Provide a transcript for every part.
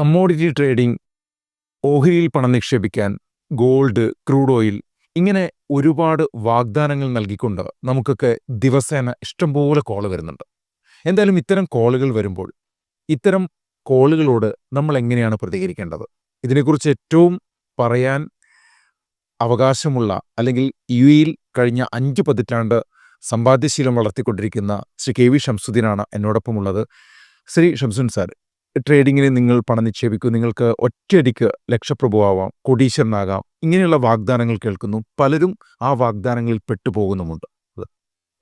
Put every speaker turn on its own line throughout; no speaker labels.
Commodity trading, ഓഹരിയിൽ പണം നിക്ഷേപിക്കാൻ, gold, crude oil, ഇങ്ങനെ ഒരുപാട് വാഗ്ദാനങ്ങൾ നൽകിക്കൊണ്ട് നമുക്കൊക്കെ ദിവസേന ഇഷ്ടംപോലെ കോൾ വരുന്നുണ്ട്. എന്തായാലും ഇത്തരം കോളുകൾ വരുമ്പോൾ ഇത്തരം കോളുകളോട് നമ്മൾ എങ്ങനെയാണ് പ്രതികരിക്കേണ്ടത്? ഇതിനെക്കുറിച്ച് ഏറ്റവും പറയാൻ അവകാശമുള്ള, അല്ലെങ്കിൽ യുഎഇയിൽ കഴിഞ്ഞ 5 പതിറ്റാണ്ട് സമ്പാദ്യശീലം വളർത്തിക്കൊണ്ടിരിക്കുന്ന ശ്രീ കെ വി ഷംസുദ്ദീനാണ് എന്നോടൊപ്പമുള്ളത്. ശ്രീ ഷംസുദ്ദീൻ സാർ, ട്രേഡിങ്ങിന് നിങ്ങൾ പണം നിക്ഷേപിക്കൂ, നിങ്ങൾക്ക് ഒറ്റയടിക്ക് ലക്ഷപ്രഭുവാവാം, കോടീശ്വരനാകാം, ഇങ്ങനെയുള്ള വാഗ്ദാനങ്ങൾ കേൾക്കുന്നു. പലരും ആ വാഗ്ദാനങ്ങളിൽ പെട്ടുപോകുന്നുമുണ്ട്.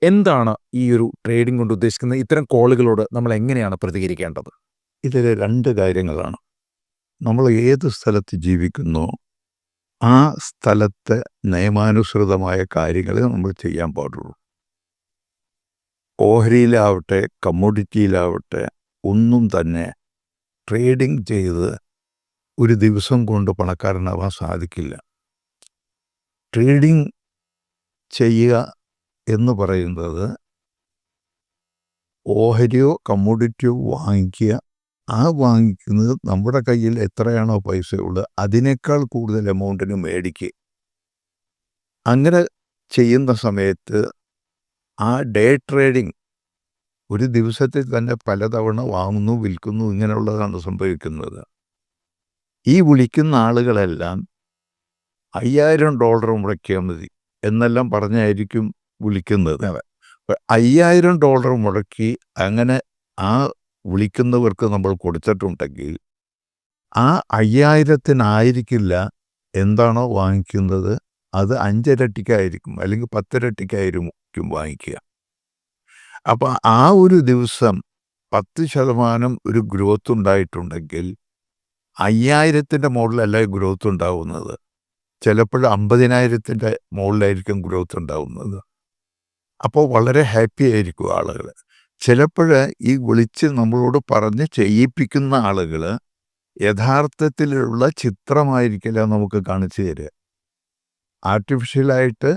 എന്താണ് ഈ ഒരു ട്രേഡിംഗ് കൊണ്ട് ഉദ്ദേശിക്കുന്നത്? ഇത്തരം കോളുകളോട് നമ്മൾ എങ്ങനെയാണ് പ്രതികരിക്കേണ്ടത്?
ഇതിൽ 2 കാര്യങ്ങളാണ്. നമ്മൾ ഏത് സ്ഥലത്ത് ജീവിക്കുന്നോ ആ സ്ഥലത്തെ നിയമാനുസൃതമായ കാര്യങ്ങളെ നമ്മൾ ചെയ്യാൻ പാടുള്ളൂ. ഓഹരിയിലാവട്ടെ കമ്മോഡിറ്റിയിലാവട്ടെ ഒന്നും തന്നെ ട്രേഡിംഗ് ചെയ്ത് ഒരു ദിവസം കൊണ്ട് പണക്കാരനാവാൻ സാധിക്കില്ല. ട്രേഡിംഗ് ചെയ്യുക എന്ന് പറയുന്നത് ഓഹരിയോ കമ്മോഡിറ്റിയോ വാങ്ങിക്കുക, ആ വാങ്ങിക്കുന്നത് നമ്മുടെ കയ്യിൽ എത്രയാണോ പൈസയുള്ളത് അതിനേക്കാൾ കൂടുതൽ എമൗണ്ടിന് മേടിക്കുക. അങ്ങനെ ചെയ്യുന്ന സമയത്ത് ആ ഡേ ട്രേഡിംഗ് ഒരു ദിവസത്തിൽ തന്നെ പലതവണ വാങ്ങുന്നു, വിൽക്കുന്നു, ഇങ്ങനെയുള്ളതാണ് സംഭവിക്കുന്നത്. ഈ വിളിക്കുന്ന ആളുകളെല്ലാം $5000 മുടക്കിയാൽ മതി എന്നെല്ലാം പറഞ്ഞായിരിക്കും വിളിക്കുന്നത്. $5000 മുടക്കി അങ്ങനെ ആ വിളിക്കുന്നവർക്ക് നമ്മൾ കൊടുത്തിട്ടുണ്ടെങ്കിൽ ആ 5000-നായിരിക്കില്ല എന്താണോ വാങ്ങിക്കുന്നത് അത് 5 ഇരട്ടിക്കായിരിക്കും, അല്ലെങ്കിൽ 10 ഇരട്ടിക്കായിരിക്കും വാങ്ങിക്കുക. അപ്പോൾ ആ ഒരു ദിവസം 10% ഒരു ഗ്രോത്ത് ഉണ്ടായിട്ടുണ്ടെങ്കിൽ 5000-ൻ്റെ മുകളിലല്ല ഗ്രോത്ത് ഉണ്ടാവുന്നത്, ചിലപ്പോൾ 50,000-ൻ്റെ മുകളിലായിരിക്കും ഗ്രോത്ത് ഉണ്ടാവുന്നത്. അപ്പോൾ വളരെ ഹാപ്പി ആയിരിക്കും ആളുകൾ. ചിലപ്പോൾ ഈ വിളിച്ച് നമ്മളോട് പറഞ്ഞ് ചെയ്യിപ്പിക്കുന്ന ആളുകൾ യഥാർത്ഥത്തിലുള്ള ചിത്രമായിരിക്കില്ല നമുക്ക് കാണിച്ചു തരിക. ആർട്ടിഫിഷ്യലായിട്ട്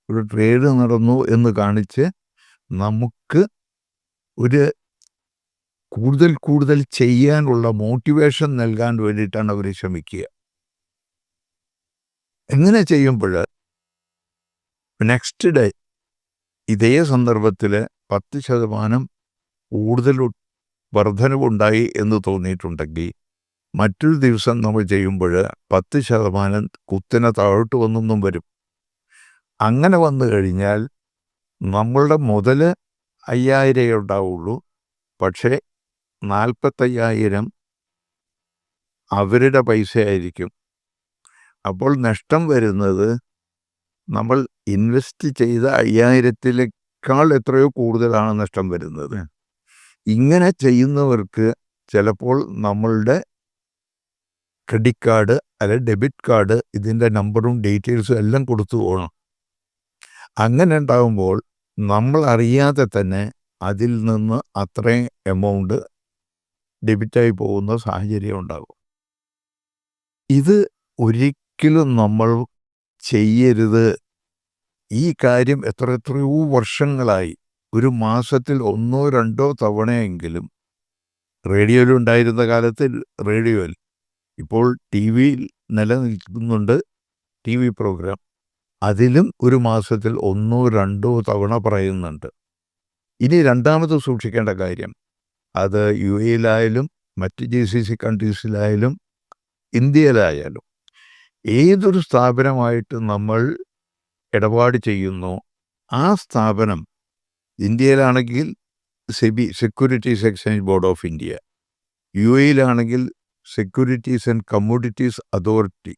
ഒരു ട്രേഡ് നടന്നു എന്ന് കാണിച്ച് നമുക്ക് ഒരു കൂടുതൽ ചെയ്യാനുള്ള മോട്ടിവേഷൻ നൽകാൻ വേണ്ടിയിട്ടാണ് അവർ ശ്രമിക്കുക. എങ്ങനെ ചെയ്യുമ്പോൾ നെക്സ്റ്റ് ഡേ ഇതേ സന്ദർഭത്തിൽ 10% കൂടുതൽ വർധനവുണ്ടായി എന്ന് തോന്നിയിട്ടുണ്ടെങ്കിൽ മറ്റൊരു ദിവസം നമ്മൾ ചെയ്യുമ്പോൾ 10% കുത്തിനെ താഴോട്ട് വന്നൊന്നും വരും. അങ്ങനെ വന്നു കഴിഞ്ഞാൽ നമ്മളുടെ മുതൽ 5000 ഉണ്ടാവുള്ളൂ, പക്ഷേ 45,000 അവരുടെ പൈസ ആയിരിക്കും. അപ്പോൾ നഷ്ടം വരുന്നത് നമ്മൾ ഇൻവെസ്റ്റ് ചെയ്ത 5000-ലേക്കാൾ എത്രയോ കൂടുതലാണ് നഷ്ടം വരുന്നത്. ഇങ്ങനെ ചെയ്യുന്നവർക്ക് ചിലപ്പോൾ നമ്മളുടെ ക്രെഡിറ്റ് കാർഡ് അല്ലെങ്കിൽ ഡെബിറ്റ് കാർഡ് ഇതിൻ്റെ നമ്പറും ഡീറ്റെയിൽസും എല്ലാം കൊടുത്തു പോകണം. അങ്ങനെ ഉണ്ടാകുമ്പോൾ നമ്മൾ അറിയാതെ തന്നെ അതിൽ നിന്ന് അത്രയും എമൗണ്ട് ഡെബിറ്റായി പോകുന്ന സാഹചര്യം ഉണ്ടാകും. ഇത് ഒരിക്കലും നമ്മൾ ചെയ്യരുത്. ഈ കാര്യം എത്രയോ വർഷങ്ങളായി ഒരു മാസത്തിൽ 1-2 തവണയെങ്കിലും റേഡിയോയിലുണ്ടായിരുന്ന കാലത്ത് റേഡിയോയിൽ, ഇപ്പോൾ ടി വിയിൽ നിലനിൽക്കുന്നുണ്ട് ടി വി പ്രോഗ്രാം, അതിലും ഒരു മാസത്തിൽ 1-2 തവണ പറയുന്നുണ്ട്. ഇനി രണ്ടാമത് സൂക്ഷിക്കേണ്ട കാര്യം, അത് യുഎഇയിലായാലും മറ്റ് GCC കൺട്രീസിലായാലും ഇന്ത്യയിലായാലും ഏതൊരു സ്ഥാപനമായിട്ട് നമ്മൾ ഇടപാട് ചെയ്യുന്നു ആ സ്ഥാപനം, ഇന്ത്യയിലാണെങ്കിൽ SEBI, securities exchange board of India, യുഎഇയിലാണെങ്കിൽ സെക്യൂരിറ്റീസ് ആൻഡ് കമ്മോഡിറ്റീസ് അതോറിറ്റി,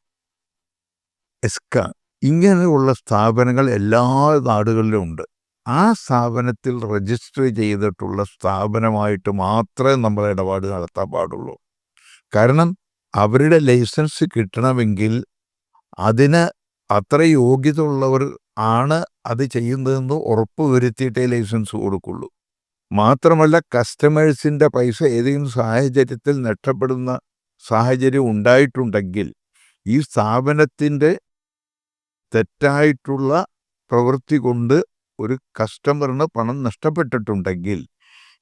എസ്ക, ഇങ്ങനെയുള്ള സ്ഥാപനങ്ങൾ എല്ലാ നാടുകളിലും ഉണ്ട്. ആ സ്ഥാപനത്തിൽ രജിസ്റ്റർ ചെയ്തിട്ടുള്ള സ്ഥാപനമായിട്ട് മാത്രമേ നമ്മൾ ഇടപാട് നടത്താൻ പാടുള്ളൂ. കാരണം അവരുടെ ലൈസൻസ് കിട്ടണമെങ്കിൽ അതിന് അത്ര യോഗ്യത ഉള്ളവർ ആണ് അത് ചെയ്യുന്നതെന്ന് ഉറപ്പ് വരുത്തിയിട്ടേ ലൈസൻസ് കൊടുക്കുള്ളൂ. മാത്രമല്ല, കസ്റ്റമേഴ്സിൻ്റെ പൈസ ഏതെങ്കിലും സാഹചര്യത്തിൽ നഷ്ടപ്പെടുന്ന സാഹചര്യം ഉണ്ടായിട്ടുണ്ടെങ്കിൽ ഈ സ്ഥാപനത്തിൻ്റെ തെറ്റായിട്ടുള്ള പ്രവൃത്തി കൊണ്ട് ഒരു കസ്റ്റമറിന് പണം നഷ്ടപ്പെട്ടിട്ടുണ്ടെങ്കിൽ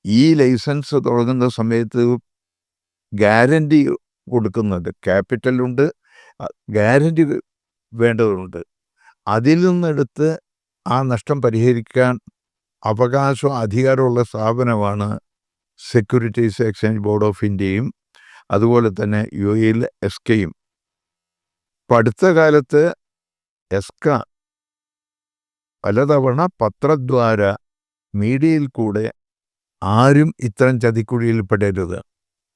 ഈ ലൈസൻസ് തുടങ്ങുന്ന സമയത്ത് ഗ്യാരണ്ടി കൊടുക്കുന്നുണ്ട്. ക്യാപിറ്റലുണ്ട്, ഗ്യാരണ്ടി വേണ്ടതുണ്ട്. അതിൽ നിന്നെടുത്ത് ആ നഷ്ടം പരിഹരിക്കാൻ അവകാശവും അധികാരമുള്ള സ്ഥാപനമാണ് സെക്യൂരിറ്റീസ് എക്സ്ചേഞ്ച് ബോർഡ് ഓഫ് ഇന്ത്യയും അതുപോലെ തന്നെ UAE എസ്കയും. ഇപ്പം അടുത്ത കാലത്ത് എസ്ക പലതവണ പത്രദ്വാര മീഡിയയിൽ കൂടെ ആരും ഇത്തരം ചതിക്കുഴിയിൽ പെടരുത്,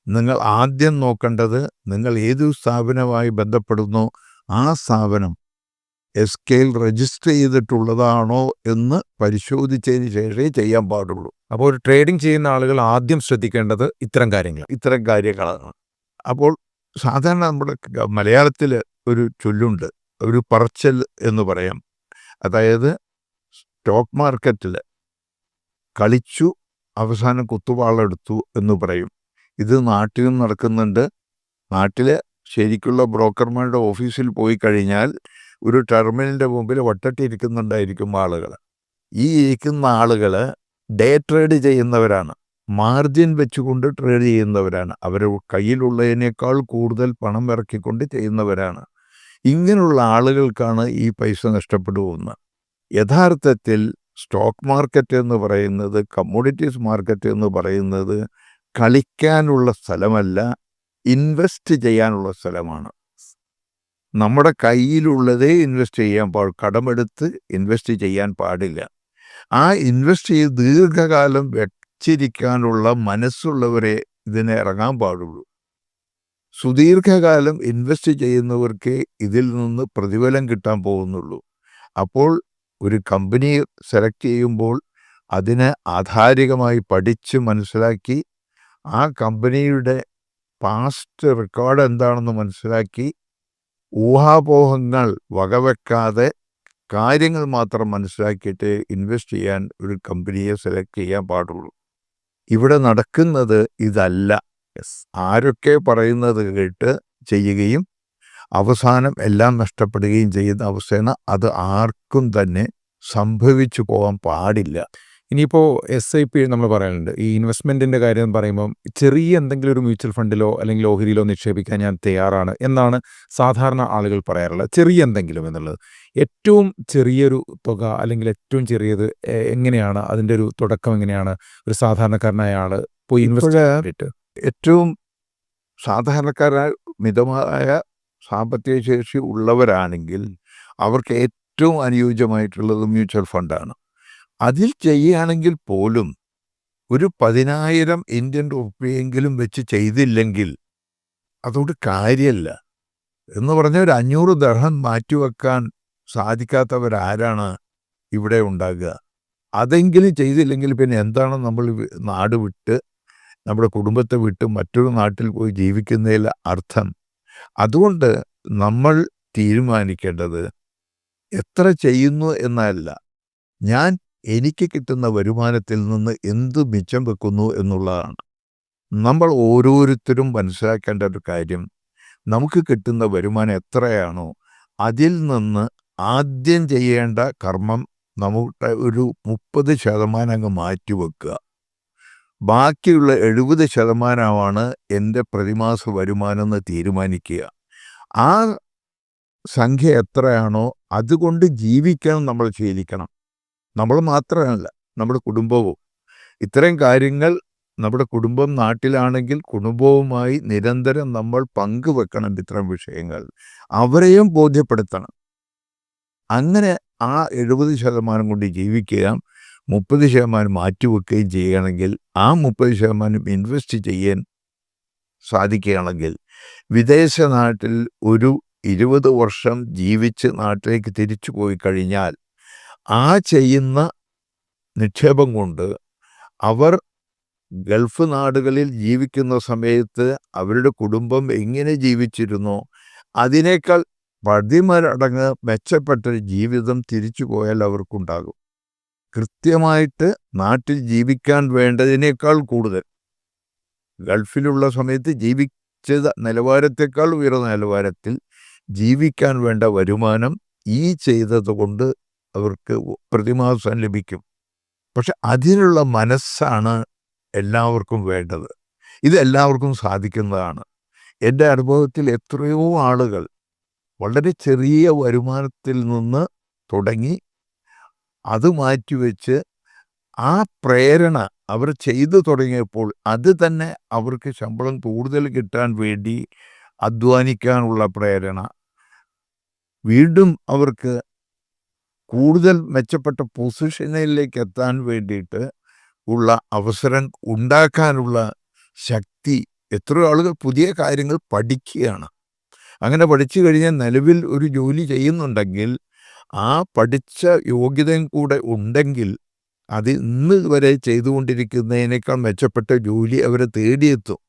നിങ്ങൾ ആദ്യം നോക്കേണ്ടത് നിങ്ങൾ ഏതു സ്ഥാപനവുമായി ബന്ധപ്പെടുന്നോ ആ സ്ഥാപനം എസ്കയിൽ രജിസ്റ്റർ ചെയ്തിട്ടുള്ളതാണോ എന്ന് പരിശോധിച്ചതിന് ശേഷമേ ചെയ്യാൻ പാടുള്ളൂ.
അപ്പോൾ ഒരു ട്രേഡിംഗ് ചെയ്യുന്ന ആളുകൾ ആദ്യം ശ്രദ്ധിക്കേണ്ടത് ഇത്തരം
കാര്യങ്ങളാണ്. അപ്പോൾ സാധാരണ നമ്മുടെ മലയാളത്തിൽ ഒരു ചൊല്ലുണ്ട്, ഒരു പറച്ചൽ എന്ന് പറയാം. അതായത് സ്റ്റോക്ക് മാർക്കറ്റിൽ കളിച്ചു അവസാനം കുത്തുവാളെടുത്തു എന്ന് പറയും. ഇത് നാട്ടിലും നടക്കുന്നുണ്ട്. നാട്ടിൽ ശരിക്കുള്ള ബ്രോക്കർമാരുടെ ഓഫീസിൽ പോയി കഴിഞ്ഞാൽ ഒരു ടെർമിനലിൻ്റെ മുമ്പിൽ വട്ടട്ടിരിക്കുന്നുണ്ടായിരിക്കും ആളുകൾ. ഈ ഇരിക്കുന്ന ആളുകൾ ഡേ ട്രേഡ് ചെയ്യുന്നവരാണ്, മാർജിൻ വെച്ചുകൊണ്ട് ട്രേഡ് ചെയ്യുന്നവരാണ്, അവരുടെ കയ്യിലുള്ളതിനേക്കാൾ കൂടുതൽ പണം ഇറക്കിക്കൊണ്ട് ചെയ്യുന്നവരാണ്. ഇങ്ങനെയുള്ള ആളുകൾക്കാണ് ഈ പൈസ നഷ്ടപ്പെട്ടു പോകുന്നത്. യഥാർത്ഥത്തിൽ സ്റ്റോക്ക് മാർക്കറ്റ് എന്ന് പറയുന്നത്, കമ്മോഡിറ്റീസ് മാർക്കറ്റ് എന്ന് പറയുന്നത് കളിക്കാനുള്ള സ്ഥലമല്ല, ഇൻവെസ്റ്റ് ചെയ്യാനുള്ള സ്ഥലമാണ്. നമ്മുടെ കയ്യിലുള്ളതേ ഇൻവെസ്റ്റ് ചെയ്യാൻ കടമെടുത്ത് ഇൻവെസ്റ്റ് ചെയ്യാൻ പാടില്ല. ആ ഇൻവെസ്റ്റ് ചെയ്ത് ദീർഘകാലം വെച്ചിരിക്കാനുള്ള മനസ്സുള്ളവരെ ഇതിനെ ഇറങ്ങാൻ പാടുള്ളൂ. സുദീർഘകാലം ഇൻവെസ്റ്റ് ചെയ്യുന്നവർക്ക് ഇതിൽ നിന്ന് പ്രതിഫലം കിട്ടാൻ പോകുന്നുള്ളൂ. അപ്പോൾ ഒരു കമ്പനി സെലക്ട് ചെയ്യുമ്പോൾ അതിനെ ആധാരികമായി പഠിച്ച് മനസ്സിലാക്കി ആ കമ്പനിയുടെ പാസ്റ്റ് റെക്കോർഡ് എന്താണെന്ന് മനസ്സിലാക്കി ഊഹാപോഹങ്ങൾ വകവെക്കാതെ കാര്യങ്ങൾ മാത്രം മനസ്സിലാക്കിയിട്ട് ഇൻവെസ്റ്റ് ചെയ്യാൻ ഒരു കമ്പനിയെ സെലക്ട് ചെയ്യാൻ പാടുള്ളൂ. ഇവിടെ നടക്കുന്നത് ഇതല്ല. ആരൊക്കെ പറയുന്നത് കേട്ട് ചെയ്യുകയും അവസാനം എല്ലാം നഷ്ടപ്പെടുകയും ചെയ്യുന്ന അവസ്ഥയാണ്. അത് ആർക്കും തന്നെ സംഭവിച്ചു പോകാൻ പാടില്ല.
ഇനിയിപ്പോൾ SIP നമ്മൾ പറയാനുണ്ട്. ഈ ഇൻവെസ്റ്റ്മെൻറ്റിൻ്റെ കാര്യം പറയുമ്പം ചെറിയ എന്തെങ്കിലും ഒരു മ്യൂച്വൽ ഫണ്ടിലോ അല്ലെങ്കിൽ ഓഹരിയിലോ നിക്ഷേപിക്കാൻ ഞാൻ തയ്യാറാണ് എന്നാണ് സാധാരണ ആളുകൾ പറയാറുള്ളത്. ചെറിയ എന്തെങ്കിലും എന്നുള്ളത്. ഏറ്റവും ചെറിയൊരു തുക അല്ലെങ്കിൽ ഏറ്റവും ചെറിയത് എങ്ങനെയാണ് അതിൻ്റെ ഒരു തുടക്കം എങ്ങനെയാണ് ഒരു സാധാരണക്കാരനായ ആൾ പോയി ഇൻവെസ്റ്റ് ചെയ്തിട്ട്?
ഏറ്റവും സാധാരണക്കാരായ മിതമായ സാമ്പത്തിക ശേഷി ഉള്ളവരാണെങ്കിൽ അവർക്ക് ഏറ്റവും അനുയോജ്യമായിട്ടുള്ളത് മ്യൂച്വൽ ഫണ്ടാണ്. അതിൽ ചെയ്യുകയാണെങ്കിൽ പോലും ഒരു 10,000 ഇന്ത്യൻ റുപ്പിയെങ്കിലും വെച്ച് ചെയ്തില്ലെങ്കിൽ അതുകൊണ്ട് കാര്യമല്ല. എന്ന് പറഞ്ഞാൽ ഒരു 500 ദർഹം മാറ്റിവെക്കാൻ സാധിക്കാത്തവരാരാണ് ഇവിടെ ഉണ്ടാകുക? അതെങ്കിലും ചെയ്തില്ലെങ്കിൽ പിന്നെ എന്താണ് നമ്മൾ നാട് വിട്ട് നമ്മുടെ കുടുംബത്തെ വിട്ട് മറ്റൊരു നാട്ടിൽ പോയി ജീവിക്കുന്നതിൽ അർത്ഥം? അതുകൊണ്ട് നമ്മൾ തീരുമാനിക്കേണ്ടത് എത്ര ചെയ്യുന്നു എന്നല്ല, ഞാൻ എനിക്ക് കിട്ടുന്ന വരുമാനത്തിൽ നിന്ന് എന്ത് മിച്ചം വെക്കുന്നു എന്നുള്ളതാണ്. നമ്മൾ ഓരോരുത്തരും മനസ്സിലാക്കേണ്ട ഒരു കാര്യം, നമുക്ക് കിട്ടുന്ന വരുമാനം എത്രയാണോ അതിൽ നിന്ന് ആദ്യം ചെയ്യേണ്ട കർമ്മം നമ്മുടെ ഒരു 30% അങ്ങ് മാറ്റിവെക്കുക. ബാക്കിയുള്ള 70% എൻ്റെ പ്രതിമാസ വരുമാനം എന്ന് തീരുമാനിക്കുക. ആ സംഖ്യ എത്രയാണോ അതുകൊണ്ട് ജീവിക്കാൻ നമ്മൾ ശീലിക്കണം. നമ്മൾ മാത്രമല്ല, നമ്മുടെ കുടുംബവും. ഇത്തരം കാര്യങ്ങൾ നമ്മുടെ കുടുംബം നാട്ടിലാണെങ്കിൽ കുടുംബവുമായി നിരന്തരം നമ്മൾ പങ്കുവെക്കണം. ഇത്തരം വിഷയങ്ങൾ അവരെയും ബോധ്യപ്പെടുത്തണം. അങ്ങനെ ആ 70% കൊണ്ട് ജീവിക്കുക, 30% മാറ്റിവെക്കുകയും ചെയ്യുകയാണെങ്കിൽ, ആ 30% ഇൻവെസ്റ്റ് ചെയ്യാൻ സാധിക്കുകയാണെങ്കിൽ വിദേശ നാട്ടിൽ ഒരു 20 വർഷം ജീവിച്ച് നാട്ടിലേക്ക് തിരിച്ചു പോയി കഴിഞ്ഞാൽ ആ ചെയ്യുന്ന നിക്ഷേപം കൊണ്ട് അവർ ഗൾഫ് നാടുകളിൽ ജീവിക്കുന്ന സമയത്ത് അവരുടെ കുടുംബം എങ്ങനെ ജീവിച്ചിരുന്നോ അതിനേക്കാൾ 10 മടങ്ങ് മെച്ചപ്പെട്ട ജീവിതം തിരിച്ചു പോയാൽ അവർക്കുണ്ടാകും. കൃത്യമായിട്ട് നാട്ടിൽ ജീവിക്കാൻ വേണ്ടതിനേക്കാൾ കൂടുതൽ ഗൾഫിലുള്ള സമയത്ത് ജീവിച്ച നിലവാരത്തെക്കാൾ ഉയർന്ന നിലവാരത്തിൽ ജീവിക്കാൻ വേണ്ട വരുമാനം ഈ ചെയ്തത് കൊണ്ട് അവർക്ക് പ്രതിമാസം ലഭിക്കും. പക്ഷെ അതിനുള്ള മനസ്സാണ് എല്ലാവർക്കും വേണ്ടത്. ഇത് എല്ലാവർക്കും സാധിക്കുന്നതാണ്. എൻ്റെ അനുഭവത്തിൽ എത്രയോ ആളുകൾ വളരെ ചെറിയ വരുമാനത്തിൽ നിന്ന് തുടങ്ങി അത് മാറ്റിവെച്ച് ആ പ്രേരണ അവർ ചെയ്തു തുടങ്ങിയപ്പോൾ അത് തന്നെ അവർക്ക് ശമ്പളം കൂടുതൽ കിട്ടാൻ വേണ്ടി അധ്വാനിക്കാനുള്ള പ്രേരണ, വീണ്ടും അവർക്ക് കൂടുതൽ മെച്ചപ്പെട്ട പൊസിഷനിലേക്ക് എത്താൻ വേണ്ടിയിട്ട് ഉള്ള അവസരം ഉണ്ടാക്കാനുള്ള ശക്തി. എത്രയോ ആളുകൾ പുതിയ കാര്യങ്ങൾ പഠിക്കുകയാണ്. അങ്ങനെ പഠിച്ചു കഴിഞ്ഞാൽ നിലവിൽ ഒരു ജോലി ചെയ്യുന്നുണ്ടെങ്കിൽ ആ പഠിച്ച യോഗ്യതയും കൂടെ ഉണ്ടെങ്കിൽ അത് ഇന്ന് വരെ ചെയ്തുകൊണ്ടിരിക്കുന്നതിനേക്കാൾ മെച്ചപ്പെട്ട ജോലി അവരെ തേടിയെത്തും.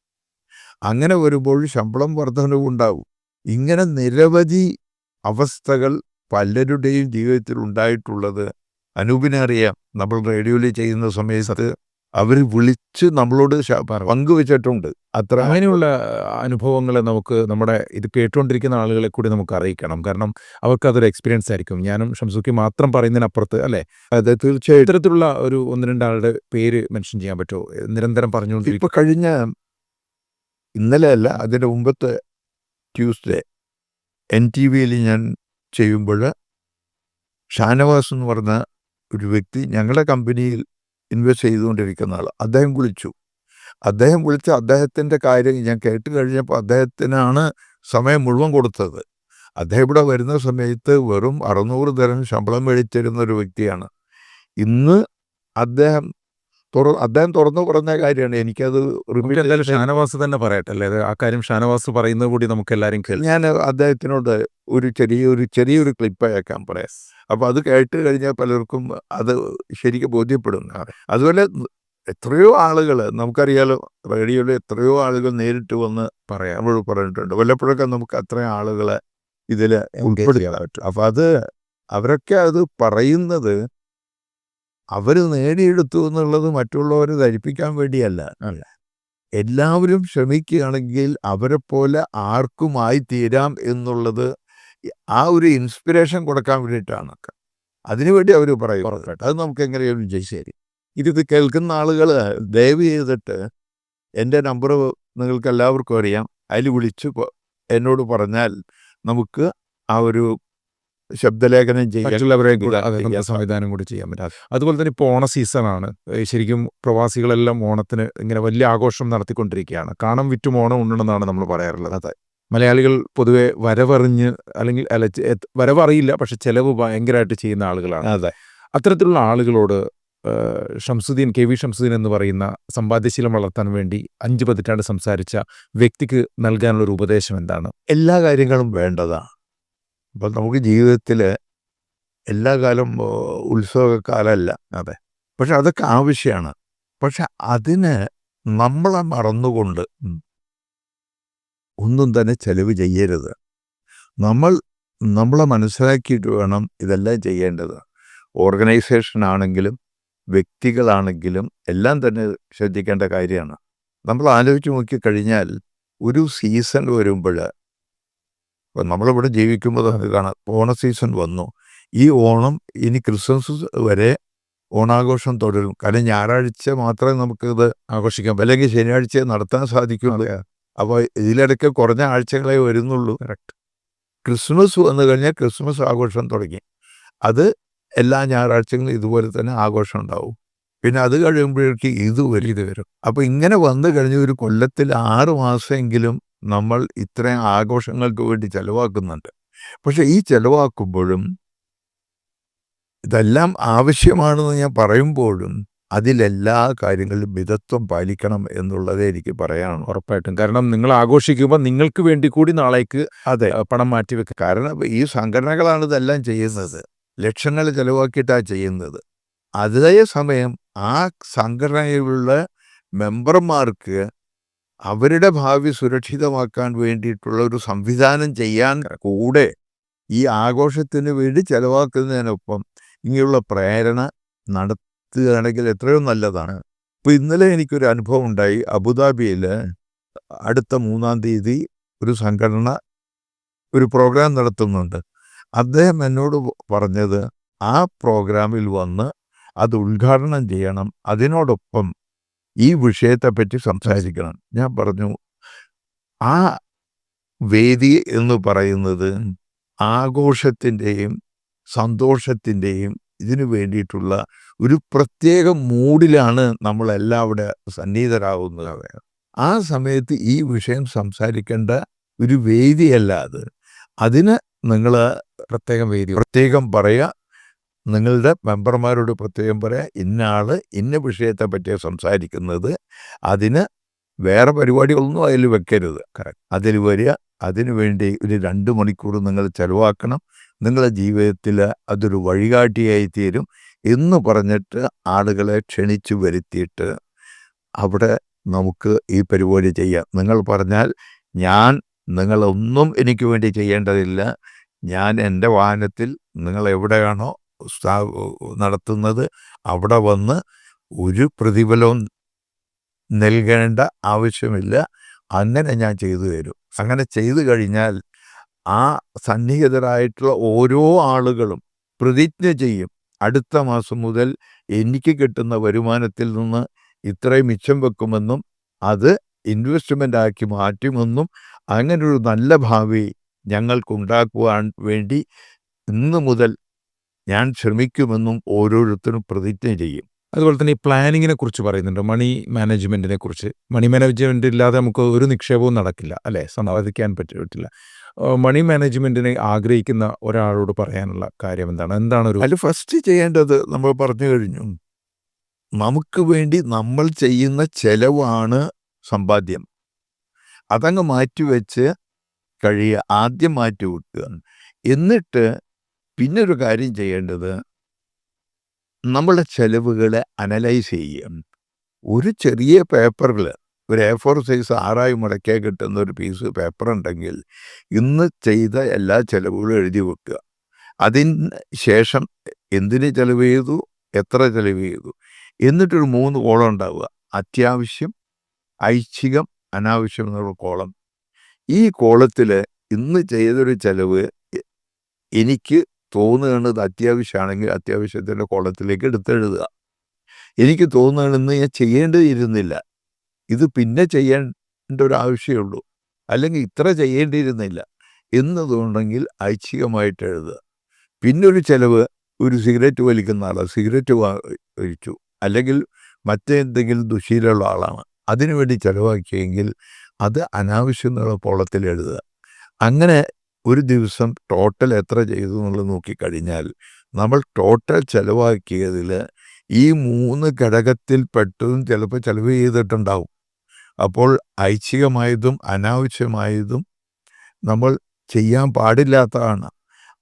അങ്ങനെ വരുമ്പോൾ ശമ്പളം വർധനവുണ്ടാവും. ഇങ്ങനെ നിരവധി അവസ്ഥകൾ പലരുടെയും ജീവിതത്തിൽ ഉണ്ടായിട്ടുള്ളത് അനൂപിനറിയാം. നമ്മൾ റേഡിയോയിൽ ചെയ്യുന്ന സമയത്ത് അവർ വിളിച്ച് നമ്മളോട് പങ്കുവെച്ചിട്ടുണ്ട്. അത്ര
അങ്ങനെയുള്ള അനുഭവങ്ങൾ നമുക്ക് നമ്മുടെ ഇത് കേട്ടുകൊണ്ടിരിക്കുന്ന ആളുകളെ കൂടി നമുക്ക് അറിയിക്കണം. കാരണം അവർക്ക് അതൊരു എക്സ്പീരിയൻസ് ആയിരിക്കും. ഞാനും ഷംസുഖി മാത്രം പറയുന്നതിനപ്പുറത്ത് അല്ലേ,
അത് തീർച്ചയായിട്ടും.
ഇത്തരത്തിലുള്ള ഒരു 1-2 ആളുടെ പേര് മെൻഷൻ ചെയ്യാൻ പറ്റുമോ? നിരന്തരം പറഞ്ഞുകൊണ്ടിരിക്കും.
ഇപ്പൊ കഴിഞ്ഞ ഇന്നലെ അല്ല, അതിൻ്റെ മുമ്പത്തെ ട്യൂസ്ഡേ NTVയിൽ ഞാൻ ചെയ്യുമ്പോൾ ഷാനവാസ് എന്ന് പറഞ്ഞ ഒരു വ്യക്തി ഞങ്ങളുടെ കമ്പനിയിൽ ഇൻവെസ്റ്റ് ചെയ്തുകൊണ്ടിരിക്കുന്ന ആൾ, അദ്ദേഹം വിളിച്ചു. അദ്ദേഹം വിളിച്ച് അദ്ദേഹത്തിൻ്റെ കാര്യം ഞാൻ കേട്ട് കഴിഞ്ഞപ്പോൾ അദ്ദേഹത്തിനാണ് സമയം മുഴുവൻ കൊടുത്തത്. അദ്ദേഹം ഇവിടെ വരുന്ന സമയത്ത് വെറും 600 ദിർഹം ശമ്പളം മേടിച്ചിരുന്ന ഒരു വ്യക്തിയാണ്. ഇന്ന് അദ്ദേഹം തുറന്നു പറഞ്ഞ കാര്യമാണ്. എനിക്കത്
എന്തായാലും ഷാനവാസ് തന്നെ പറയട്ടെ അല്ലേ, ആ കാര്യം ഷാനവാസ് പറയുന്നത് കൂടി നമുക്ക് എല്ലാവരും കേൾക്കാം.
ഞാൻ അദ്ദേഹത്തിനോട് ഒരു ചെറിയൊരു ക്ലിപ്പ് അയക്കാൻ പറയാം. അപ്പോൾ അത് കേട്ട് കഴിഞ്ഞാൽ പലർക്കും അത് ശരിക്കും ബോധ്യപ്പെടും. അതുപോലെ എത്രയോ ആളുകൾ നമുക്കറിയാലോ, റേഡിയോയിൽ എത്രയോ ആളുകൾ നേരിട്ട് വന്ന് നമ്മൾ പറഞ്ഞിട്ടുണ്ട്. വല്ലപ്പോഴൊക്കെ നമുക്ക് അത്രയും ആളുകളെ ഇതിൽ ഉൾപ്പെടുത്താൻ പറ്റും. അപ്പോൾ അവരൊക്കെ അത് പറയുന്നത് അവർ നേടിയെടുത്തു എന്നുള്ളത് മറ്റുള്ളവരെ ധരിപ്പിക്കാൻ വേണ്ടിയല്ല. എല്ലാവരും ശ്രമിക്കുകയാണെങ്കിൽ അവരെ പോലെ ആർക്കുമായി തീരാം എന്നുള്ളത് ആ ഒരു ഇൻസ്പിറേഷൻ കൊടുക്കാൻ വേണ്ടിയിട്ടാണ്. അതിനുവേണ്ടി അവർ പറയും. അത് നമുക്ക് എങ്ങനെയാലും ശരി. ഇത് കേൾക്കുന്ന ആളുകൾ ദയവ് ചെയ്തിട്ട് എൻ്റെ നമ്പർ നിങ്ങൾക്ക് എല്ലാവർക്കും അറിയാം. അതിൽ വിളിച്ച് എന്നോട് പറഞ്ഞാൽ നമുക്ക് ആ ഒരു ശബ്ദലേഖനം ചെയ്യാൻ
സംവിധാനം കൂടി ചെയ്യാൻ പറ്റും. അതുപോലെ തന്നെ ഇപ്പോൾ ഓണ സീസണാണ്. ശരിക്കും പ്രവാസികളെല്ലാം ഓണത്തിന് ഇങ്ങനെ വലിയ ആഘോഷം നടത്തിക്കൊണ്ടിരിക്കുകയാണ്. കാണം വിറ്റും ഓണം ഉണ്ടെന്നാണ് നമ്മൾ പറയാറുള്ളത്.
അതെ,
മലയാളികൾ പൊതുവെ വരവറിഞ്ഞ് അല്ലെങ്കിൽ വരവറിയില്ല, പക്ഷെ ചെലവ് ഭയങ്കരമായിട്ട് ചെയ്യുന്ന ആളുകളാണ്.
അതെ.
അത്തരത്തിലുള്ള ആളുകളോട് ഷംസുദ്ദീൻ, KV ഷംസുദ്ദീൻ എന്ന് പറയുന്ന സമ്പാദ്യശീലം വളർത്താൻ വേണ്ടി 5 പതിറ്റാണ്ട് സംസാരിച്ച വ്യക്തിക്ക് നൽകാനുള്ളൊരു ഉപദേശം എന്താണ്?
എല്ലാ കാര്യങ്ങളും വേണ്ടതാണ്. അപ്പം നമുക്ക് ജീവിതത്തിൽ എല്ലാ കാലം ഉത്സവകാലമല്ല.
അതെ.
പക്ഷെ അതൊക്കെ ആവശ്യമാണ്. പക്ഷെ അതിന് നമ്മളെ മറന്നുകൊണ്ട് ഒന്നും തന്നെ ചെലവ് ചെയ്യരുത്. നമ്മളെ മനസ്സിലാക്കിയിട്ട് വേണം ഇതെല്ലാം ചെയ്യേണ്ടത്. ഓർഗനൈസേഷനാണെങ്കിലും വ്യക്തികളാണെങ്കിലും എല്ലാം തന്നെ ശ്രദ്ധിക്കേണ്ട കാര്യമാണ്. നമ്മൾ ആലോചിച്ച് നോക്കിക്കഴിഞ്ഞാൽ ഒരു സീസൺ വരുമ്പോൾ, ഇപ്പം നമ്മളിവിടെ ജീവിക്കുമ്പോൾ നമുക്ക് കാണാം, ഓണ സീസൺ വന്നു. ഈ ഓണം ഇനി ക്രിസ്മസ് വരെ ഓണാഘോഷം തുടരും. കാരണം ഞായറാഴ്ച മാത്രമേ നമുക്കിത് ആഘോഷിക്കാം, അല്ലെങ്കിൽ ശനിയാഴ്ച നടത്താൻ സാധിക്കുള്ളൂ. അപ്പോൾ ഇതിലിടയ്ക്ക് കുറഞ്ഞ ആഴ്ചകളെ വരുന്നുള്ളൂ. ക്രിസ്മസ് വന്നു കഴിഞ്ഞാൽ ക്രിസ്മസ് ആഘോഷം തുടങ്ങി. അത് എല്ലാ ഞായറാഴ്ചകളും ഇതുപോലെ തന്നെ ആഘോഷം ഉണ്ടാവും. പിന്നെ അത് കഴിയുമ്പോഴേക്ക് ഇത് വരും. അപ്പോൾ ഇങ്ങനെ വന്നു കഴിഞ്ഞ ഒരു കൊല്ലത്തിൽ 6 മാസമെങ്കിലും നമ്മൾ ഇത്രയും ആഘോഷങ്ങൾക്ക് വേണ്ടി ചെലവാക്കുന്നുണ്ട്. പക്ഷെ ഈ ചെലവാക്കുമ്പോഴും ഇതെല്ലാം ആവശ്യമാണെന്ന് ഞാൻ പറയുമ്പോഴും അതിലെല്ലാ കാര്യങ്ങളിലും മിതത്വം പാലിക്കണം എന്നുള്ളതേ എനിക്ക് പറയാനുള്ളൂ.
ഉറപ്പായിട്ടും. കാരണം നിങ്ങൾ ആഘോഷിക്കുമ്പോൾ നിങ്ങൾക്ക് വേണ്ടി കൂടി നാളേക്ക്
അതെ,
പണം മാറ്റിവെക്കുക.
കാരണം ഈ സംഘടനകളാണ് ഇതെല്ലാം ചെയ്യുന്നത്. ലക്ഷങ്ങൾ ചെലവാക്കിയിട്ടാണ് ചെയ്യുന്നത്. അതേ സമയം ആ സംഘടനയിലുള്ള മെമ്പർമാർക്ക് അവരുടെ ഭാവി സുരക്ഷിതമാക്കാൻ വേണ്ടിയിട്ടുള്ള ഒരു സംവിധാനം ചെയ്യാൻ കൂടെ ഈ ആഘോഷത്തിന് വേണ്ടി ചെലവാക്കുന്നതിനൊപ്പം ഇങ്ങനെയുള്ള പ്രേരണ നടത്തുകയാണെങ്കിൽ എത്രയോ നല്ലതാണ്. ഇപ്പോൾ ഇന്നലെ എനിക്കൊരു അനുഭവം ഉണ്ടായി. അബുദാബിയിൽ അടുത്ത 3-ാം തീയതി ഒരു സംഘടന ഒരു പ്രോഗ്രാം നടത്തുന്നുണ്ട്. അദ്ദേഹം എന്നോട് പറഞ്ഞത് ആ പ്രോഗ്രാമിൽ വന്ന് അത് ഉദ്ഘാടനം ചെയ്യണം, അതിനോടൊപ്പം ഈ വിഷയത്തെപ്പറ്റി സംസാരിക്കണം. ഞാൻ പറഞ്ഞു, ആ വേദി എന്ന് പറയുന്നത് ആഘോഷത്തിൻ്റെയും സന്തോഷത്തിൻ്റെയും ഇതിനു വേണ്ടിയിട്ടുള്ള ഒരു പ്രത്യേക മൂഡിലാണ് നമ്മളെല്ലാം അവിടെ സന്നിഹിതരാകുന്നത്. ആ സമയത്ത് ഈ വിഷയം സംസാരിക്കേണ്ട ഒരു വേദിയല്ല അത്. അതിന് നിങ്ങൾ പ്രത്യേകം പറയുക, നിങ്ങളുടെ മെമ്പർമാരോട് പ്രത്യേകം പറയുക, ഇന്ന ആള് ഇന്ന വിഷയത്തെ പറ്റിയാണ് സംസാരിക്കുന്നത്, അതിന് വേറെ പരിപാടികളൊന്നും അതിൽ വെക്കരുത്. അതിൽ വരിക, അതിനു വേണ്ടി ഒരു 2 മണിക്കൂർ നിങ്ങൾ ചെലവാക്കണം, നിങ്ങളുടെ ജീവിതത്തിൽ അതൊരു വഴികാട്ടിയായി തീരും എന്ന് പറഞ്ഞിട്ട് ആളുകളെ ക്ഷണിച്ചു വരുത്തിയിട്ട് അവിടെ നമുക്ക് ഈ പരിപാടി ചെയ്യാം. നിങ്ങൾ പറഞ്ഞാൽ നിങ്ങളൊന്നും എനിക്ക് വേണ്ടി ചെയ്യേണ്ടതില്ല, ഞാൻ എൻ്റെ വാഹനത്തിൽ നിങ്ങൾ എവിടെയാണോ നടത്തുന്നത് അവിടെ വന്ന് ഒരു പ്രതിഫലവും നൽകേണ്ട ആവശ്യമില്ല, അങ്ങനെ ഞാൻ ചെയ്തു തരും. അങ്ങനെ ചെയ്തു കഴിഞ്ഞാൽ ആ സന്നിഹിതരായിട്ടുള്ള ഓരോ ആളുകളും പ്രതിജ്ഞ ചെയ്യും, അടുത്ത മാസം മുതൽ എനിക്ക് കിട്ടുന്ന വരുമാനത്തിൽ നിന്ന് ഇത്രയും മിച്ചം വെക്കുമെന്നും അത് ഇൻവെസ്റ്റ്മെൻ്റ് ആക്കി മാറ്റുമെന്നും അങ്ങനൊരു നല്ല ഭാവി ഞങ്ങൾക്കുണ്ടാക്കുവാൻ വേണ്ടി ഇന്ന് മുതൽ ഞാൻ ശ്രമിക്കുമെന്നും ഓരോരുത്തരും പ്രതിജ്ഞ ചെയ്യും.
അതുപോലെ തന്നെ ഈ പ്ലാനിങ്ങിനെ കുറിച്ച് പറയുന്നുണ്ട്, മണി മാനേജ്മെൻറ്റിനെ കുറിച്ച്. മണി മാനേജ്മെൻ്റ് ഇല്ലാതെ നമുക്ക് ഒരു നിക്ഷേപവും നടക്കില്ല, അല്ലേ? സമ്പാദിക്കാൻ പറ്റില്ല. മണി മാനേജ്മെൻറ്റിനെ ആഗ്രഹിക്കുന്ന ഒരാളോട് പറയാനുള്ള കാര്യം എന്താണ്
അതിൽ ഫസ്റ്റ് ചെയ്യേണ്ടത് നമ്മൾ പറഞ്ഞു കഴിഞ്ഞു, നമുക്ക് വേണ്ടി നമ്മൾ ചെയ്യുന്ന ചെലവാണ് സമ്പാദ്യം. അതങ്ങ് മാറ്റിവെച്ച് ആദ്യം മാറ്റി വെക്കുക. എന്നിട്ട് പിന്നെ ഒരു കാര്യം ചെയ്യേണ്ടത്, നമ്മളുടെ ചെലവുകളെ അനലൈസ് ചെയ്യുക. ഒരു ചെറിയ പേപ്പറിൽ ഒരു A4 സൈസ് 6 മടക്കിയാൽ കിട്ടുന്ന ഒരു പീസ് പേപ്പർ ഉണ്ടെങ്കിൽ ഇന്ന് ചെയ്ത എല്ലാ ചെലവുകളും എഴുതി വെക്കുക. അതിന് ശേഷം എന്തിന് ചെലവ് ചെയ്തു, എത്ര ചെലവ് ചെയ്തു, എന്നിട്ടൊരു 3 കോളം ഉണ്ടാവുക: അത്യാവശ്യം, ഐച്ഛികം, അനാവശ്യം എന്നുള്ള കോളം. ഈ കോളത്തിൽ ഇന്ന് ചെയ്തൊരു ചെലവ് എനിക്ക് തോന്നുകയാണ് ഇത് അത്യാവശ്യമാണെങ്കിൽ അത്യാവശ്യത്തിൻ്റെ കോളത്തിലേക്ക് എടുത്തെഴുതുക. എനിക്ക് തോന്നുകയാണ് ഇന്ന് ഞാൻ ചെയ്യേണ്ടിയിരുന്നില്ല, ഇത് പിന്നെ ചെയ്യേണ്ട ഒരു ആവശ്യമുള്ളൂ, അല്ലെങ്കിൽ ഇത്ര ചെയ്യേണ്ടിയിരുന്നില്ല എന്നതുകൊണ്ടെങ്കിൽ ഐച്ഛികമായിട്ട് എഴുതുക. പിന്നൊരു ചെലവ്, ഒരു സിഗരറ്റ് വലിക്കുന്ന ആളാണ്, സിഗരറ്റ് വലിച്ചു, അല്ലെങ്കിൽ മറ്റെന്തെങ്കിലും ദുശീലമുള്ള ആളാണ്, അതിനുവേണ്ടി ചെലവാക്കിയെങ്കിൽ അത് അനാവശ്യം എന്നുള്ള കോളത്തിൽ എഴുതുക. അങ്ങനെ ഒരു ദിവസം ടോട്ടൽ എത്ര ചെയ്തു എന്നുള്ളത് നോക്കിക്കഴിഞ്ഞാൽ നമ്മൾ ടോട്ടൽ ചെലവാക്കിയതിൽ ഈ 3 ഘടകത്തിൽപ്പെട്ടതും ചിലപ്പോൾ ചെലവ് ചെയ്തിട്ടുണ്ടാവും. അപ്പോൾ ഐച്ഛികമായതും അനാവശ്യമായതും നമ്മൾ ചെയ്യാൻ പാടില്ലാത്തതാണ്.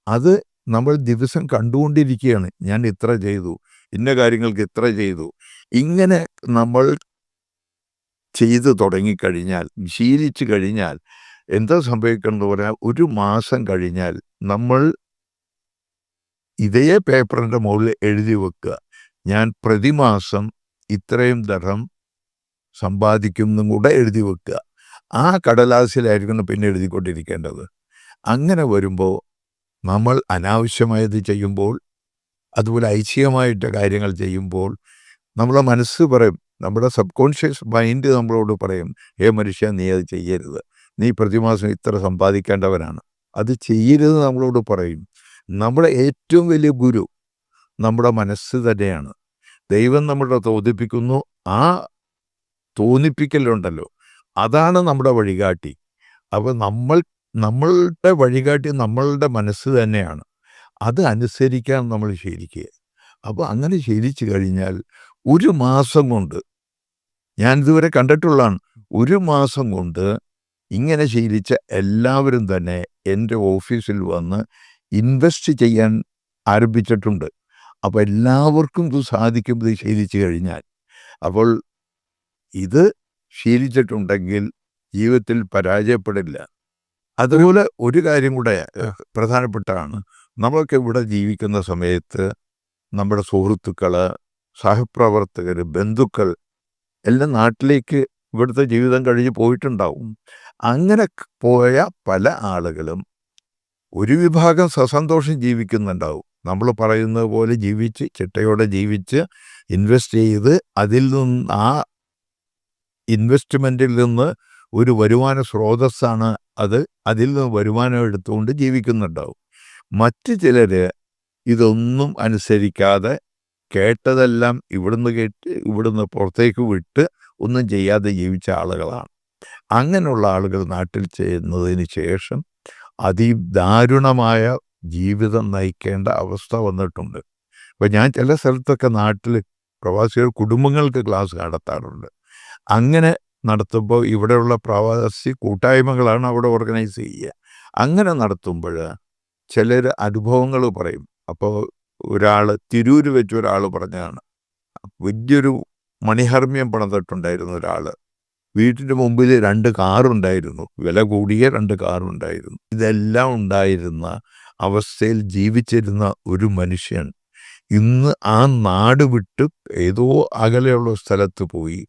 അത് നമ്മൾ ദിവസം കണ്ടുകൊണ്ടിരിക്കുകയാണ്, ഞാൻ ഇത്ര ചെയ്തു, ഇന്ന കാര്യങ്ങൾക്ക് ഇത്ര ചെയ്തു. ഇങ്ങനെ നമ്മൾ ചെയ്തു തുടങ്ങിക്കഴിഞ്ഞാൽ, ശീലിച്ചു കഴിഞ്ഞാൽ എന്താ സംഭവിക്കുന്നത് പറഞ്ഞാൽ, ഒരു മാസം കഴിഞ്ഞാൽ നമ്മൾ ഇതേ പേപ്പറിൻ്റെ മുകളിൽ എഴുതി വെക്കുക, ഞാൻ പ്രതിമാസം ഇത്രയും ദർഹം സമ്പാദിക്കുമെന്നും കൂടെ എഴുതി വെക്കുക. ആ കടലാസിലായിരിക്കണം പിന്നെ എഴുതിക്കൊണ്ടിരിക്കേണ്ടത്. അങ്ങനെ വരുമ്പോൾ നമ്മൾ അനാവശ്യമായത് ചെയ്യുമ്പോൾ, അതുപോലെ ഐച്ഛികമായിട്ട് കാര്യങ്ങൾ ചെയ്യുമ്പോൾ നമ്മളെ മനസ്സ് പറയും, നമ്മുടെ സബ് കോൺഷ്യസ് മൈൻഡ് നമ്മളോട് പറയും, മനുഷ്യ നീ അത് ചെയ്യരുത്, നീ പ്രതിമാസം ഇത്ര സമ്പാദിക്കേണ്ടവനാണ്, അത് ചെയ്യരുത് നമ്മളോട് പറയും. നമ്മുടെ ഏറ്റവും വലിയ ഗുരു നമ്മുടെ മനസ്സ് തന്നെയാണ്. ദൈവം നമ്മളെ തോന്നിപ്പിക്കുന്നു, ആ തോന്നിപ്പിക്കലുണ്ടല്ലോ അതാണ് നമ്മുടെ വഴികാട്ടി. അപ്പോൾ നമ്മളുടെ വഴികാട്ടി നമ്മളുടെ മനസ്സ് തന്നെയാണ്. അത് അനുസരിക്കാൻ നമ്മൾ ശീലിക്കുക. അപ്പോൾ അങ്ങനെ ശീലിച്ചു കഴിഞ്ഞാൽ ഒരു മാസം കൊണ്ട്, ഞാനിതുവരെ കണ്ടിട്ടുള്ളതാണ്, ഒരു മാസം കൊണ്ട് ഇങ്ങനെ ശീലിച്ച എല്ലാവരും തന്നെ എൻ്റെ ഓഫീസിൽ വന്ന് ഇൻവെസ്റ്റ് ചെയ്യാൻ ആരംഭിച്ചിട്ടുണ്ട്. അപ്പോൾ എല്ലാവർക്കും ഇത് സാധിക്കും, ഇത് ശീലിച്ചു കഴിഞ്ഞാൽ. അപ്പോൾ ഇത് ശീലിച്ചിട്ടുണ്ടെങ്കിൽ ജീവിതത്തിൽ പരാജയപ്പെടില്ല. അതുപോലെ ഒരു കാര്യം കൂടെ പ്രധാനപ്പെട്ടതാണ്, നമ്മളൊക്കെ ഇവിടെ ജീവിക്കുന്ന സമയത്ത് നമ്മുടെ സുഹൃത്തുക്കൾ, സഹപ്രവർത്തകർ, ബന്ധുക്കൾ എല്ലാം നാട്ടിലേക്ക് ഇവിടുത്തെ ജീവിതം കഴിഞ്ഞ് പോയിട്ടുണ്ടാവും. അങ്ങനെ പോയ പല ആളുകളും ഒരു വിഭാഗം സസന്തോഷം ജീവിക്കുന്നുണ്ടാവും. നമ്മൾ പറയുന്നത് പോലെ ജീവിച്ച്, ചിട്ടയോടെ ജീവിച്ച്, ഇൻവെസ്റ്റ് ചെയ്ത്, അതിൽ നിന്ന് ആ ഇൻവെസ്റ്റ്മെൻറ്റിൽ നിന്ന് ഒരു വരുമാന സ്രോതസ്സാണ് അത്. അതിൽ നിന്ന് വരുമാനം എടുത്തുകൊണ്ട് ജീവിക്കുന്നുണ്ടാവും. മറ്റ് ചിലർ ഇതൊന്നും അനുസരിക്കാതെ കേട്ടതെല്ലാം ഇവിടുന്ന് കേട്ട് ഇവിടുന്ന് പുറത്തേക്ക് വിട്ട് ഒന്നും ചെയ്യാതെ ജീവിച്ച ആളുകളാണ്. അങ്ങനെയുള്ള ആളുകൾ നാട്ടിൽ ചെയ്യുന്നതിന് ശേഷം അതിദാരുണമായ ജീവിതം നയിക്കേണ്ട അവസ്ഥ വന്നിട്ടുണ്ട്. അപ്പോൾ ഞാൻ ചില സ്ഥലത്തൊക്കെ നാട്ടിൽ പ്രവാസികൾ കുടുംബങ്ങൾക്ക് ക്ലാസ് നടത്താറുണ്ട്. അങ്ങനെ നടത്തുമ്പോൾ ഇവിടെയുള്ള പ്രവാസി കൂട്ടായ്മകളാണ് അവിടെ ഓർഗനൈസ് ചെയ്യുക. അങ്ങനെ നടത്തുമ്പോൾ ചിലർ അനുഭവങ്ങൾ പറയും. അപ്പോൾ ഒരാൾ തിരൂർ വെച്ച് ഒരാൾ പറഞ്ഞതാണ്, വലിയൊരു മണിഹർമ്മ്യം പണിതിട്ടുണ്ടായിരുന്ന ഒരാൾ, വീട്ടിൻ്റെ മുമ്പിൽ 2 കാറുണ്ടായിരുന്നു, വില കൂടിയ 2 കാറുണ്ടായിരുന്നു. ഇതെല്ലാം ഉണ്ടായിരുന്ന അവസ്ഥയിൽ ജീവിച്ചിരുന്ന ഒരു മനുഷ്യൻ ഇന്ന് ആ നാട് വിട്ട് ഏതോ അകലെയുള്ള സ്ഥലത്ത് പോയി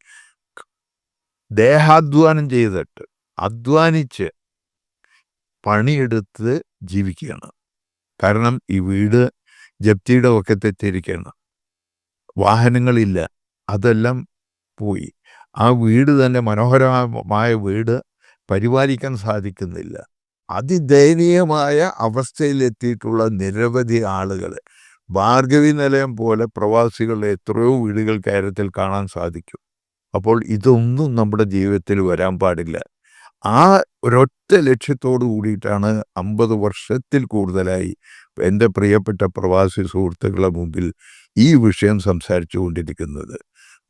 ദേഹാധ്വാനം ചെയ്തിട്ട് അധ്വാനിച്ച് പണിയെടുത്ത് ജീവിക്കുകയാണ്. കാരണം ഈ വീട് ജപ്തിയുടെ ഒക്കെ തെറ്റിയിരിക്കുകയാണ്, വാഹനങ്ങളില്ല, അതെല്ലാം പോയി. ആ വീട് തന്നെ മനോഹരമായ വീട് പരിപാലിക്കാൻ സാധിക്കുന്നില്ല. അതിദയനീയമായ അവസ്ഥയിലെത്തിയിട്ടുള്ള നിരവധി ആളുകൾ, ഭാർഗവി നിലയം പോലെ പ്രവാസികളുടെ എത്രയോ വീടുകൾ കേരളത്തിൽ കാണാൻ സാധിക്കും. അപ്പോൾ ഇതൊന്നും നമ്മുടെ ജീവിതത്തിൽ വരാൻ പാടില്ല. ആ ഒരൊറ്റ ലക്ഷ്യത്തോടു കൂടിയിട്ടാണ് 50 വർഷത്തിൽ കൂടുതലായി എൻ്റെ പ്രിയപ്പെട്ട പ്രവാസി സുഹൃത്തുക്കളുടെ മുമ്പിൽ ഈ വിഷയം സംസാരിച്ചു കൊണ്ടിരിക്കുന്നത്.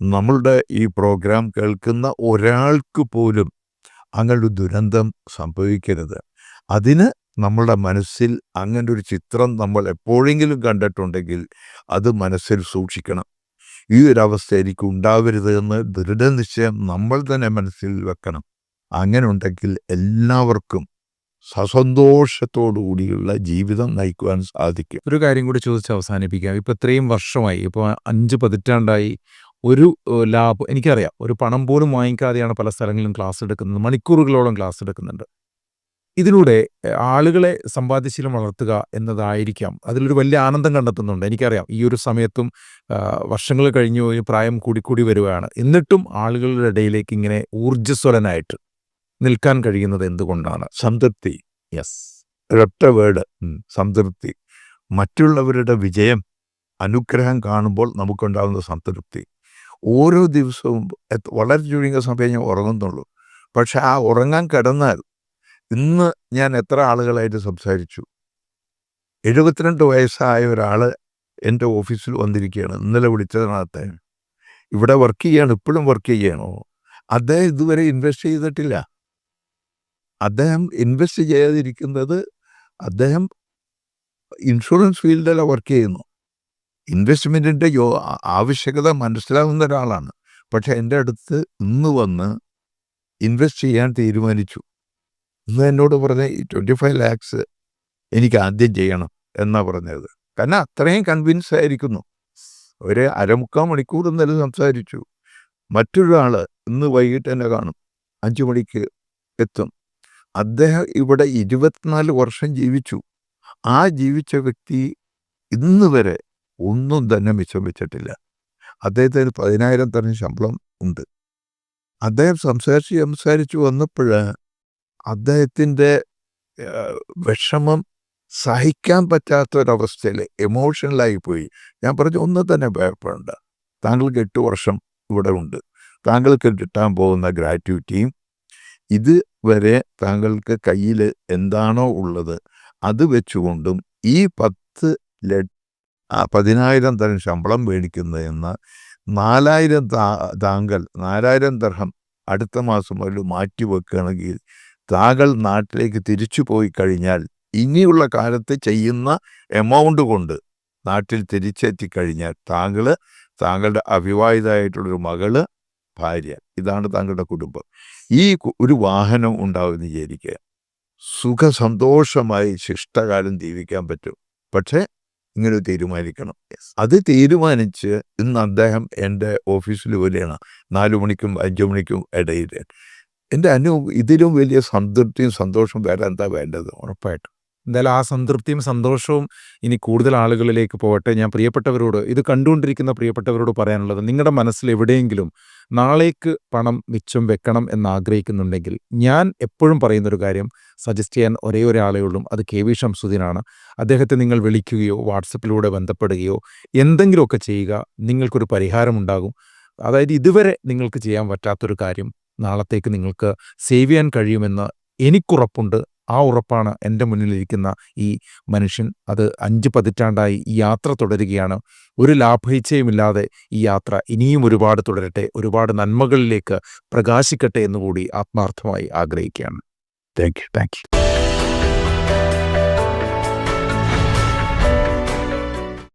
നമ്മളുടെ ഈ പ്രോഗ്രാം കേൾക്കുന്ന ഒരാൾക്ക് പോലും അങ്ങനൊരു ദുരന്തം സംഭവിക്കരുത്. അതിന് നമ്മളുടെ മനസ്സിൽ അങ്ങനെ ഒരു ചിത്രം നമ്മൾ എപ്പോഴെങ്കിലും കണ്ടിട്ടുണ്ടെങ്കിൽ അത് മനസ്സിൽ സൂക്ഷിക്കണം. ഈ ഒരു അവസ്ഥ എനിക്ക് ഉണ്ടാവരുത് എന്ന് ദൃഢനിശ്ചയം നമ്മൾ തന്നെ മനസ്സിൽ വെക്കണം. അങ്ങനെ ഉണ്ടെങ്കിൽ എല്ലാവർക്കും സസന്തോഷത്തോടു കൂടിയുള്ള ജീവിതം നയിക്കുവാൻ സാധിക്കും.
ഒരു കാര്യം കൂടി ചോദിച്ച് അവസാനിപ്പിക്കാം. ഇപ്പോൾ ഇത്രയും വർഷമായി, ഇപ്പോൾ 5 പതിറ്റാണ്ടായി ഒരു ലാഭം എനിക്കറിയാം, ഒരു പണം പോലും വാങ്ങിക്കാതെയാണ് പല സ്ഥലങ്ങളിലും ക്ലാസ് എടുക്കുന്നത്, മണിക്കൂറുകളോളം ക്ലാസ് എടുക്കുന്നുണ്ട്. ഇതിലൂടെ ആളുകളെ സമ്പാദ്യശീലം വളർത്തുക എന്നതായിരിക്കാം അതിലൊരു വലിയ ആനന്ദം കണ്ടെത്തുന്നുണ്ട്. എനിക്കറിയാം ഈ ഒരു സമയത്തും വർഷങ്ങൾ കഴിഞ്ഞു പോയി, പ്രായം കൂടിക്കൂടി വരികയാണ്. എന്നിട്ടും ആളുകളുടെ ഇടയിലേക്ക് ഇങ്ങനെ ഊർജ്ജസ്വലനായിട്ട് നിൽക്കാൻ കഴിയുന്നത് എന്തുകൊണ്ടാണ്?
സംതൃപ്തി.
യെസ്,
ഒരൊറ്റ വേർഡ്, സംതൃപ്തി. മറ്റുള്ളവരുടെ വിജയം, അനുഗ്രഹം കാണുമ്പോൾ നമുക്കുണ്ടാകുന്ന സംതൃപ്തി. ഓരോ ദിവസവും വളരെ ചുരുങ്ങിയ സമയം ഞാൻ ഉറങ്ങുന്നുള്ളൂ. പക്ഷെ ആ ഉറങ്ങാൻ കിടന്നാൽ ഇന്ന് ഞാൻ എത്ര ആളുകളായിട്ട് സംസാരിച്ചു. 72 വയസ്സായ ഒരാൾ എൻ്റെ ഓഫീസിൽ വന്നിരിക്കുകയാണ്. ഇന്നലെ വിളിച്ചതിനകത്ത് ഇവിടെ വർക്ക് ചെയ്യാണ്, ഇപ്പോഴും വർക്ക് ചെയ്യണോ? അദ്ദേഹം ഇതുവരെ ഇൻവെസ്റ്റ് ചെയ്തിട്ടില്ല. അദ്ദേഹം ഇൻവെസ്റ്റ് ചെയ്യാതിരിക്കുന്നത്, അദ്ദേഹം ഇൻഷുറൻസ് ഫീൽഡിലാണ് വർക്ക് ചെയ്യുന്നു. ഇൻവെസ്റ്റ്മെൻറ്റിൻ്റെ ആവശ്യകത മനസ്സിലാവുന്ന ഒരാളാണ്. പക്ഷെ എൻ്റെ അടുത്ത് ഇന്ന് വന്ന് ഇൻവെസ്റ്റ് ചെയ്യാൻ തീരുമാനിച്ചു. ഇന്ന് എന്നോട് പറഞ്ഞ ഈ 25 lakhs എനിക്ക് ആദ്യം ചെയ്യണം എന്നാണ് പറഞ്ഞത്. കാരണം അത്രയും കൺവിൻസ് ആയിരിക്കുന്നു. ഒരു 1/4 മണിക്കൂർ ഇന്നലെ സംസാരിച്ചു. മറ്റൊരാൾ ഇന്ന് വൈകിട്ട് എന്നെ കാണും, 5 മണിക്ക് എത്തും. അദ്ദേഹം ഇവിടെ 24 വർഷം ജീവിച്ചു. ആ ജീവിച്ച വ്യക്തി ഇന്ന് വരെ ഒന്നും തന്നെ മിച്ചം വെച്ചിട്ടില്ല. അദ്ദേഹത്തിന് 10,000 തന്നെ ശമ്പളം ഉണ്ട്. അദ്ദേഹം സംസാരിച്ചു വന്നപ്പോൾ അദ്ദേഹത്തിൻ്റെ വിഷമം സഹിക്കാൻ പറ്റാത്തൊരവസ്ഥയിൽ എമോഷണലായി പോയി. ഞാൻ പറഞ്ഞു, ഒന്നും തന്നെ ഭയപ്പെടേണ്ട, താങ്കൾക്ക് 8 വർഷം ഇവിടെ ഉണ്ട്, താങ്കൾക്ക് കിട്ടാൻ പോകുന്ന ഗ്രാറ്റുവിറ്റിയും ഇതുവരെ താങ്കൾക്ക് കയ്യിൽ എന്താണോ ഉള്ളത് അത് വെച്ചുകൊണ്ടും ഈ 10,000 തരം ശമ്പളം മേടിക്കുന്നതെന്ന് 4,000 താങ്കൾ 4,000 ദിർഹം അടുത്ത മാസം മുതൽ മാറ്റി വെക്കുകയാണെങ്കിൽ താങ്കൾ നാട്ടിലേക്ക് തിരിച്ചു പോയി കഴിഞ്ഞാൽ ഇനിയുള്ള കാലത്ത് ചെയ്യുന്ന എമൗണ്ട് കൊണ്ട് നാട്ടിൽ തിരിച്ചെത്തിക്കഴിഞ്ഞാൽ താങ്കളുടെ അവിവാഹിതമായിട്ടുള്ളൊരു മകള്, ഭാര്യ, ഇതാണ് താങ്കളുടെ കുടുംബം. ഈ ഒരു വാഹനം ഉണ്ടാവുമെന്ന് വിചാരിക്കുക. സുഖസന്തോഷമായി ശിഷ്ടകാലം ജീവിക്കാൻ പറ്റും. പക്ഷേ ഇങ്ങനെ തീരുമാനിക്കണം. അത് തീരുമാനിച്ച് ഇന്ന് അദ്ദേഹം എൻ്റെ ഓഫീസിൽ വരികയാണ് 4 മണിക്കും 5 മണിക്കും ഇടയിൽ. എൻ്റെ ഇതിലും വലിയ സംതൃപ്തിയും സന്തോഷം വേറെ എന്താ വേണ്ടത്?
ഉറപ്പായിട്ടും. എന്തായാലും ആ സംതൃപ്തിയും സന്തോഷവും ഇനി കൂടുതൽ ആളുകളിലേക്ക് പോകട്ടെ. ഞാൻ പ്രിയപ്പെട്ടവരോട്, ഇത് കണ്ടുകൊണ്ടിരിക്കുന്ന പ്രിയപ്പെട്ടവരോട് പറയാനുള്ളത്, നിങ്ങളുടെ മനസ്സിൽ എവിടെയെങ്കിലും നാളേക്ക് പണം മിച്ചം വെക്കണം എന്നാഗ്രഹിക്കുന്നുണ്ടെങ്കിൽ, ഞാൻ എപ്പോഴും പറയുന്നൊരു കാര്യം സജസ്റ്റ് ചെയ്യാൻ ഒരേ ഒരാളേ ഉള്ളൂ. അത് കെ.വി. ഷംസുദ്ദീനാണ്. അദ്ദേഹത്തെ നിങ്ങൾ വിളിക്കുകയോ വാട്സപ്പിലൂടെ ബന്ധപ്പെടുകയോ എന്തെങ്കിലുമൊക്കെ ചെയ്യുക. നിങ്ങൾക്കൊരു പരിഹാരമുണ്ടാകും. അതായത് ഇതുവരെ നിങ്ങൾക്ക് ചെയ്യാൻ പറ്റാത്തൊരു കാര്യം നാളത്തേക്ക് നിങ്ങൾക്ക് സേവ് ചെയ്യാൻ കഴിയുമെന്ന് എനിക്കുറപ്പുണ്ട്. ആ ഉറപ്പാണ് എൻ്റെ മുന്നിലിരിക്കുന്ന ഈ മനുഷ്യൻ. അത് 5 പതിറ്റാണ്ടായി ഈ യാത്ര തുടരുകയാണ്. ഒരു ലാഭേച്ഛയുമില്ലാതെ ഈ യാത്ര ഇനിയും ഒരുപാട് തുടരട്ടെ, ഒരുപാട് നന്മകളിലേക്ക് പ്രകാശിക്കട്ടെ എന്നുകൂടി ആത്മാർത്ഥമായി ആഗ്രഹിക്കുകയാണ്. Thank you.